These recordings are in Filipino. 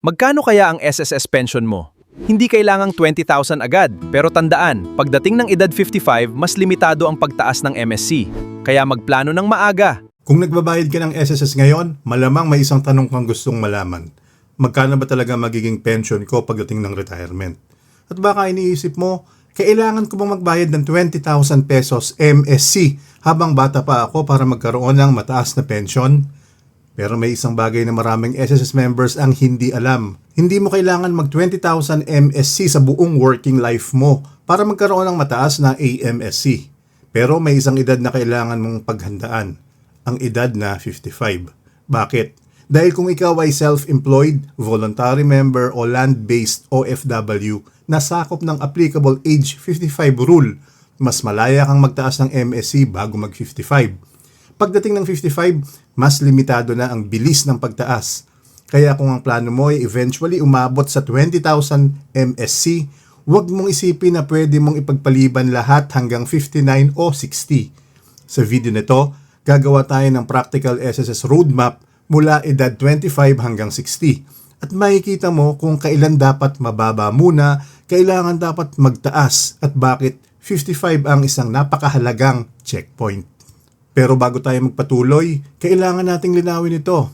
Magkano kaya ang SSS pension mo? Hindi kailangang 20,000 agad, pero tandaan, pagdating ng edad 55, mas limitado ang pagtaas ng MSC. Kaya magplano ng maaga. Kung nagbabayad ka ng SSS ngayon, malamang may isang tanong kang gustong malaman. Magkano ba talaga magiging pension ko pagdating ng retirement? At baka iniisip mo, kailangan ko bang magbayad ng 20,000 pesos MSC habang bata pa ako para magkaroon ng mataas na pension? Pero may isang bagay na maraming SSS members ang hindi alam. Hindi mo kailangan mag 20,000 MSC sa buong working life mo para magkaroon ng mataas na AMSC. Pero may isang edad na kailangan mong paghandaan. Ang edad na 55. Bakit? Dahil kung ikaw ay self-employed, voluntary member o land-based OFW na sakop ng applicable age 55 rule, mas malaya kang magtaas ng MSC bago mag 55. Pagdating ng 55, mas limitado na ang bilis ng pagtaas. Kaya kung ang plano mo ay eventually umabot sa 20,000 MSC, huwag mong isipin na pwede mong ipagpaliban lahat hanggang 59 o 60. Sa video nito, gagawa tayo ng practical SSS roadmap mula edad 25 hanggang 60. At makikita mo kung kailan dapat mababa muna, kailangan dapat magtaas at bakit 55 ang isang napakahalagang checkpoint. Pero bago tayo magpatuloy, kailangan nating linawin ito.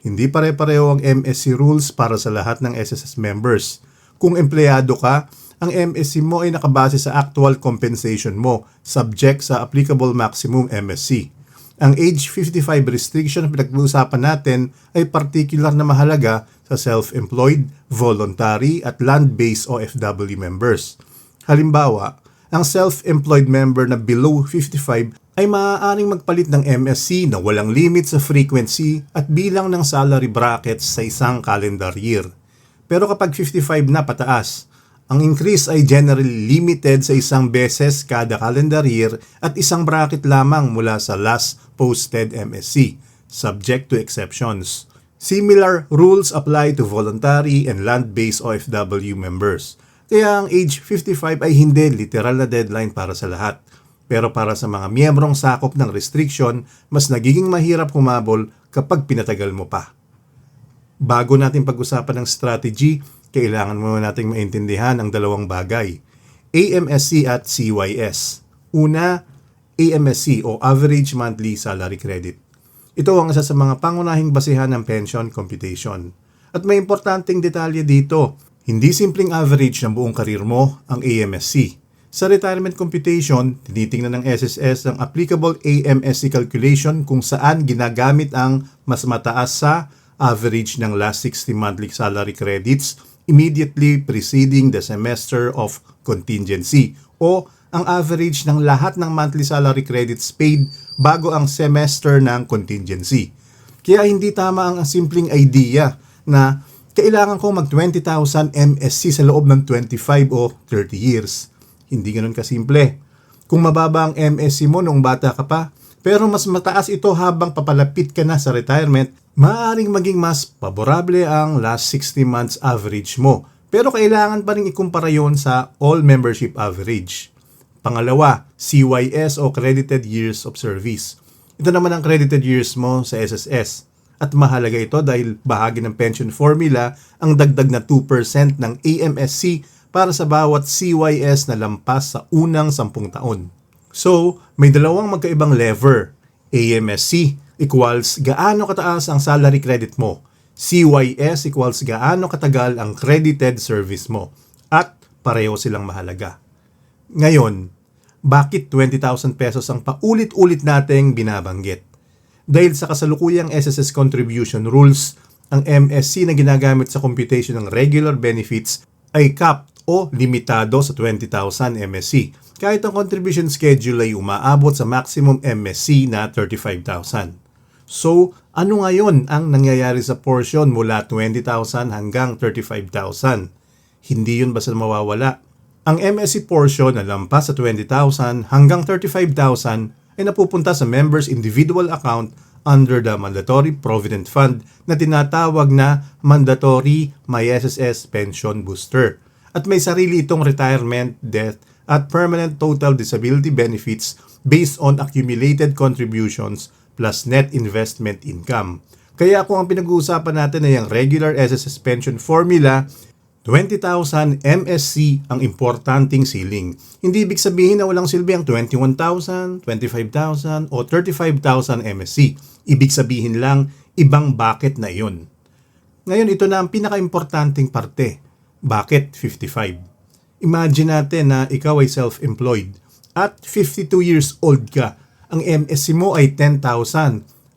Hindi pare-pareho ang MSC rules para sa lahat ng SSS members. Kung empleyado ka, ang MSC mo ay nakabase sa actual compensation mo, subject sa applicable maximum MSC. Ang age 55 restriction na pinag-uusapan natin ay particular na mahalaga sa self-employed, voluntary at land-based OFW members. Halimbawa, ang self-employed member na below 55 ay maaaring magpalit ng MSC na walang limit sa frequency at bilang ng salary brackets sa isang calendar year. Pero kapag 55 na pataas, ang increase ay generally limited sa isang beses kada calendar year at isang bracket lamang mula sa last posted MSC, subject to exceptions. Similar rules apply to voluntary and land-based OFW members. Kaya ang age 55 ay hindi literal na deadline para sa lahat. Pero para sa mga miyembrong sakop ng restriction, mas nagiging mahirap humabol kapag pinatagal mo pa. Bago natin pag-usapan ng strategy, kailangan muna nating maintindihan ang dalawang bagay, AMSC at CYS. Una, AMSC o Average Monthly Salary Credit. Ito ang isa sa mga pangunahing basihan ng pension computation. At may importanteng detalye dito, hindi simpleng average ng buong karir mo ang AMSC. Sa retirement computation, tinitingnan ng SSS ang applicable AMSC calculation kung saan ginagamit ang mas mataas sa average ng last 60 monthly salary credits immediately preceding the semester of contingency o ang average ng lahat ng monthly salary credits paid bago ang semester ng contingency. Kaya hindi tama ang simpleng idea na kailangan ko mag 20,000 MSC sa loob ng 25 o 30 years. Hindi ganoon kasimple. Kung mababa ang MSC mo noong bata ka pa, pero mas mataas ito habang papalapit ka na sa retirement, maaaring maging mas paborable ang last 60 months average mo. Pero kailangan pa rin ikumpara yon sa all membership average. Pangalawa, CYS o Credited Years of Service. Ito naman ang credited years mo sa SSS. At mahalaga ito dahil bahagi ng pension formula ang dagdag na 2% ng AMSC para sa bawat CYS na lampas sa unang 10 taon. So, may dalawang magkaibang lever. AMSC equals gaano kataas ang salary credit mo. CYS equals gaano katagal ang credited service mo. At pareho silang mahalaga. Ngayon, bakit 20,000 pesos ang paulit-ulit nating binabanggit? Dahil sa kasalukuyang SSS contribution rules, ang MSC na ginagamit sa computation ng regular benefits ay capped o limitado sa 20,000 MSC. Kahit ang contribution schedule ay umaabot sa maximum MSC na 35,000. So, ano ngayon ang nangyayari sa portion mula 20,000 hanggang 35,000? Hindi yun basta mawawala. Ang MSC portion na lampas sa 20,000 hanggang 35,000 ay napupunta sa members' individual account under the Mandatory Provident Fund na tinatawag na Mandatory MySSS Pension Booster. At may sarili itong retirement, death, at permanent total disability benefits based on accumulated contributions plus net investment income. Kaya kung ang pinag-uusapan natin ay ang regular SSS pension formula, 20,000 MSC ang importanteng ceiling. Hindi ibig sabihin na walang silbi ang 21,000, 25,000 o 35,000 MSC. Ibig sabihin lang, ibang bucket na iyon. Ngayon, ito na ang pinaka-importanting parte. Bakit 55? Imagine natin na ikaw ay self-employed at 52 years old ka. Ang MSC mo ay 10,000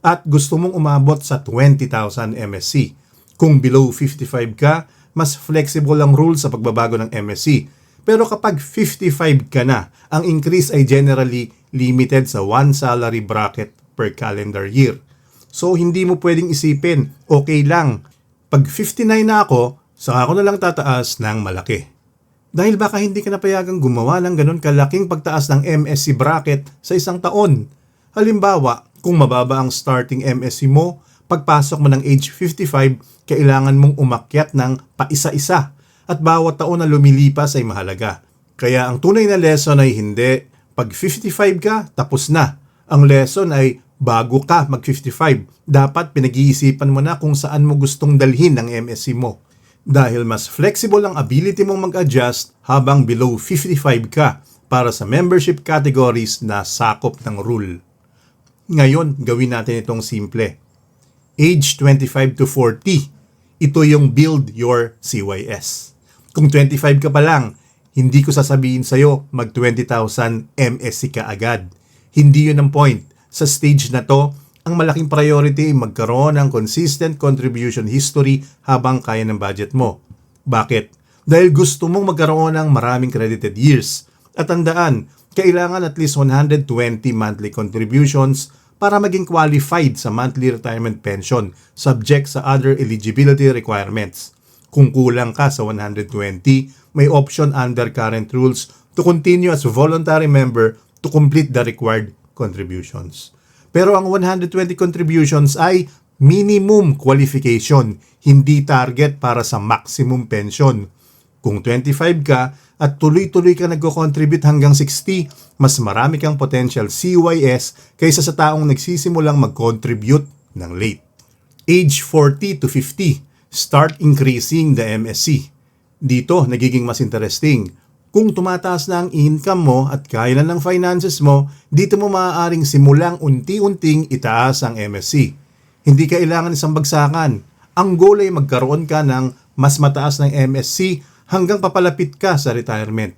at gusto mong umabot sa 20,000 MSC. Kung below 55 ka, mas flexible ang rule sa pagbabago ng MSC. Pero kapag 55 ka na, ang increase ay generally limited sa one salary bracket per calendar year. So hindi mo pwedeng isipin, okay lang, pag 59 na ako, saka ako na lang tataas ng malaki. Dahil baka hindi ka napayagang gumawa ng ganun kalaking pagtaas ng MSC bracket sa isang taon. Halimbawa, kung mababa ang starting MSC mo, pagpasok mo ng age 55, kailangan mong umakyat ng paisa-isa at bawat taon na lumilipas ay mahalaga. Kaya ang tunay na lesson ay hindi, pag 55 ka, tapos na. Ang lesson ay bago ka mag-55, dapat pinag-iisipan mo na kung saan mo gustong dalhin ang MSC mo. Dahil mas flexible ang ability mong mag-adjust habang below 55 ka para sa membership categories na sakop ng rule. Ngayon, gawin natin itong simple. Age 25 to 40, ito yung build your CYS. Kung 25 ka pa lang, hindi ko sasabihin sa'yo mag 20,000 MSC ka agad. Hindi yun ang point. Sa stage na to, ang malaking priority ay magkaroon ng consistent contribution history habang kaya ng budget mo. Bakit? Dahil gusto mong magkaroon ng maraming credited years. At tandaan, kailangan at least 120 monthly contributions para maging qualified sa monthly retirement pension subject sa other eligibility requirements. Kung kulang ka sa 120, may option under current rules to continue as a voluntary member to complete the required contributions. Pero ang 120 contributions ay minimum qualification, hindi target para sa maximum pension. Kung 25 ka at tuloy-tuloy ka nagko-contribute hanggang 60, mas marami kang potential CYS kaysa sa taong nagsisimulang mag-contribute ng late. Age 40 to 50, start increasing the MSC. Dito, nagiging mas interesting. Kung tumataas na ang income mo at kaya na ng finances mo, dito mo maaaring simulang unti-unting itaas ang MSC. Hindi kailangan isang bagsakan. Ang goal ay magkaroon ka ng mas mataas ng MSC hanggang papalapit ka sa retirement.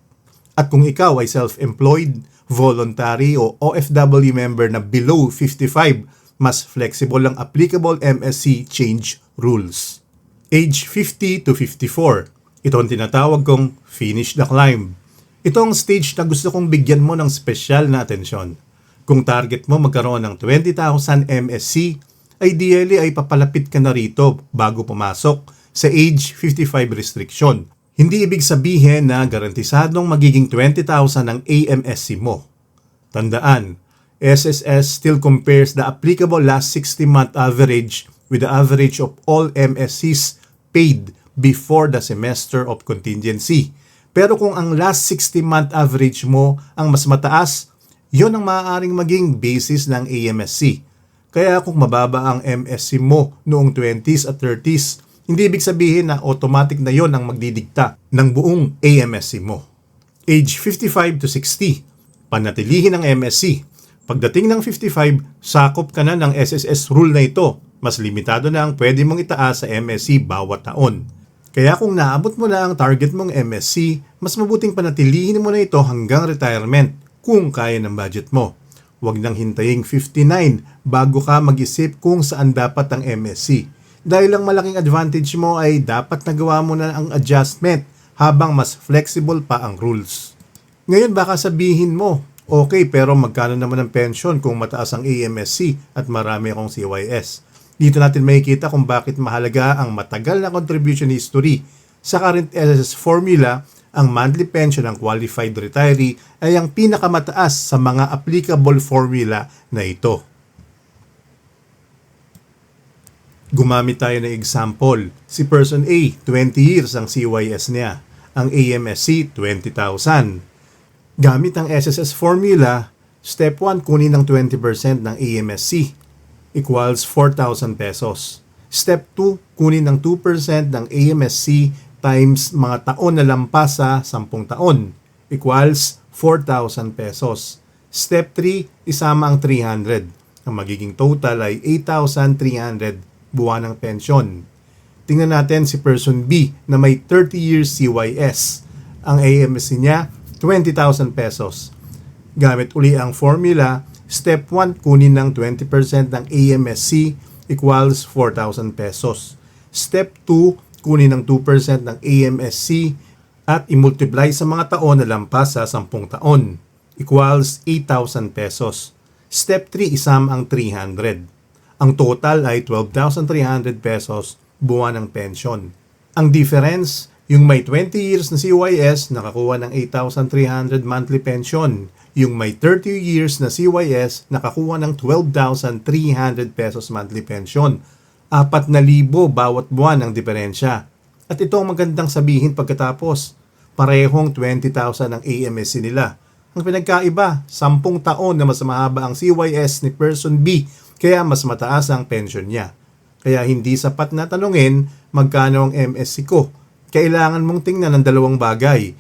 At kung ikaw ay self-employed, voluntary o OFW member na below 55, mas flexible ang applicable MSC change rules. Age 50 to 54. Ito ang tinatawag kong finish the climb. Ito ang stage na gusto kong bigyan mo ng special na atensyon. Kung target mo magkaroon ng 20,000 MSC, ideally ay papalapit ka na rito bago pumasok sa age 55 restriction. Hindi ibig sabihin na garantisadong magiging 20,000 ang AMSC mo. Tandaan, SSS still compares the applicable last 60-month average with the average of all MSCs paid before the semester of contingency. Pero kung ang last 60-month average mo ang mas mataas, yon ang maaaring maging basis ng AMSC. Kaya kung mababa ang MSC mo noong 20s at 30s, hindi ibig sabihin na automatic na yon ang magdidikta ng buong AMSC mo. Age 55 to 60, panatilihin ang MSC. Pagdating ng 55, sakop ka na ng SSS rule na ito. Mas limitado na ang pwede mong itaas sa MSC bawat taon. Kaya kung naabot mo na ang target mong MSC, mas mabuting panatilihin mo na ito hanggang retirement kung kaya ng budget mo. Huwag nang hintaying 59 bago ka mag-isip kung saan dapat ang MSC. Dahil ang malaking advantage mo ay dapat nagawa mo na ang adjustment habang mas flexible pa ang rules. Ngayon baka sabihin mo, okay pero magkano naman ang pension kung mataas ang AMSC at marami akong CYS? Dito natin makikita kung bakit mahalaga ang matagal na contribution history. Sa current SSS formula, ang monthly pension ng qualified retiree ay ang pinakamataas sa mga applicable formula na ito. Gumamit tayo ng example. Si person A, 20 years ang CYS niya. Ang AMSC, 20,000. Gamit ang SSS formula, step 1, kunin ng 20% ng AMSC. equals 4,000 pesos. Step 2, kunin ng 2% ng AMSC times mga taon na lampas sa 10 taon equals 4,000 pesos. Step 3, isama ang 300. Ang magiging total ay 8,300 buwan ng pensyon. Tingnan natin si person B na may 30 years CYS. Ang AMSC niya, 20,000 pesos. Gamit uli ang formula, step 1, kunin ng 20% ng AMSC equals 4,000 pesos. Step 2, kunin ng 2% ng AMSC at i-multiply sa mga taon na lampas sa 10 taon equals 8,000 pesos. Step 3, isama ang 300. Ang total ay 12,300 pesos buwan ng pensyon. Ang difference, yung may 20 years na CYS nakakuha ng 8,300 monthly pension. Yung may 30 years na CYS nakakuha ng 12,300 pesos monthly pension. 4,000 bawat buwan ang diferensya. At ito ang magandang sabihin pagkatapos. Parehong 20,000 ang AMSC nila. Ang pinagkaiba, 10 taon na mas mahaba ang CYS ni person B, kaya mas mataas ang pension niya. Kaya hindi sapat na tanungin magkano ang MSC ko. Kailangan mong tingnan ang dalawang bagay.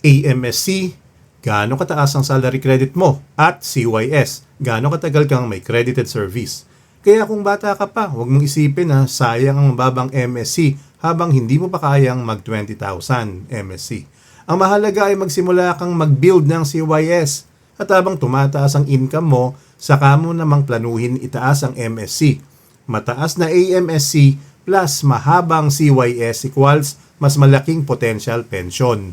AMSC, gaano kataas ang salary credit mo? At CYS, gaano katagal kang may credited service? Kaya kung bata ka pa, huwag mong isipin na sayang ang mababang MSC habang hindi mo pa kayang mag 20,000 MSC. Ang mahalaga ay magsimula kang mag-build ng CYS at habang tumataas ang income mo, saka mo namang planuhin itaas ang MSC. Mataas na AMSC plus mahabang CYS equals mas malaking potential pension.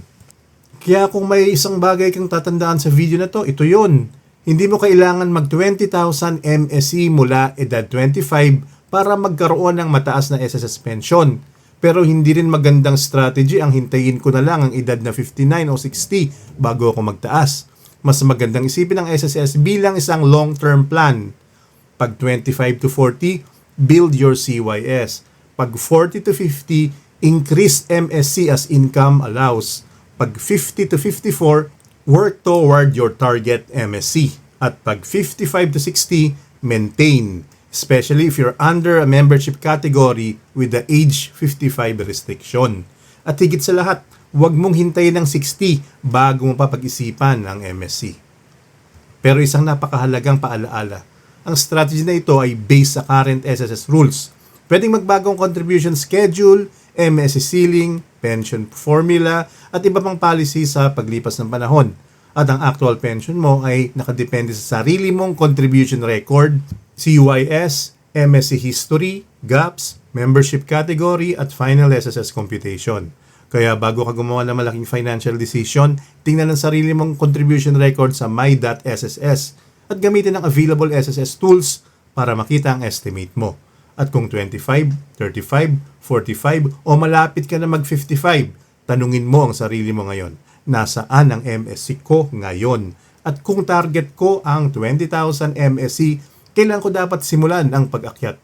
Kaya kung may isang bagay kang tatandaan sa video na to, ito yun. Hindi mo kailangan mag 20,000 MSC mula edad 25 para magkaroon ng mataas na SSS pension. Pero hindi rin magandang strategy ang hintayin ko na lang ang edad na 59 o 60 bago ako magtaas. Mas magandang isipin ang SSS bilang isang long-term plan. Pag 25 to 40, build your CYS. Pag 40 to 50, increase MSC as income allows. Pag 50 to 54, work toward your target MSC. At pag 55 to 60, maintain. Especially if you're under a membership category with the age 55 restriction. At higit sa lahat, huwag mong hintayin ng 60 bago mo pa pag-isipan ang MSC. Pero isang napakahalagang paalaala, ang strategy na ito ay based sa current SSS rules. Pwedeng magbago ang contribution schedule, MSC ceiling, pension formula, at iba pang policy sa paglipas ng panahon. At ang actual pension mo ay nakadepende sa sarili mong contribution record, CYS, MSC history, gaps, membership category, at final SSS computation. Kaya bago ka gumawa ng malaking financial decision, tingnan ang sarili mong contribution record sa my.sss at gamitin ang available SSS tools para makita ang estimate mo. At kung 25, 35, 45 o malapit ka na mag-55, tanungin mo ang sarili mo ngayon, nasaan ang MSC ko ngayon? At kung target ko ang 20,000 MSC, kailan ko dapat simulan ang pag-akyat?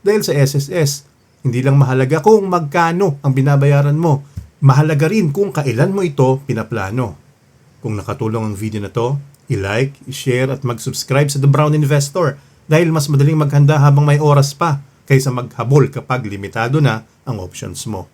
Dahil sa SSS, hindi lang mahalaga kung magkano ang binabayaran mo, mahalaga rin kung kailan mo ito pinaplano. Kung nakatulong ang video na to, i-like, i-share at mag-subscribe sa The Brown Investor dahil mas madaling maghanda habang may oras pa kaysa maghabol kapag limitado na ang options mo.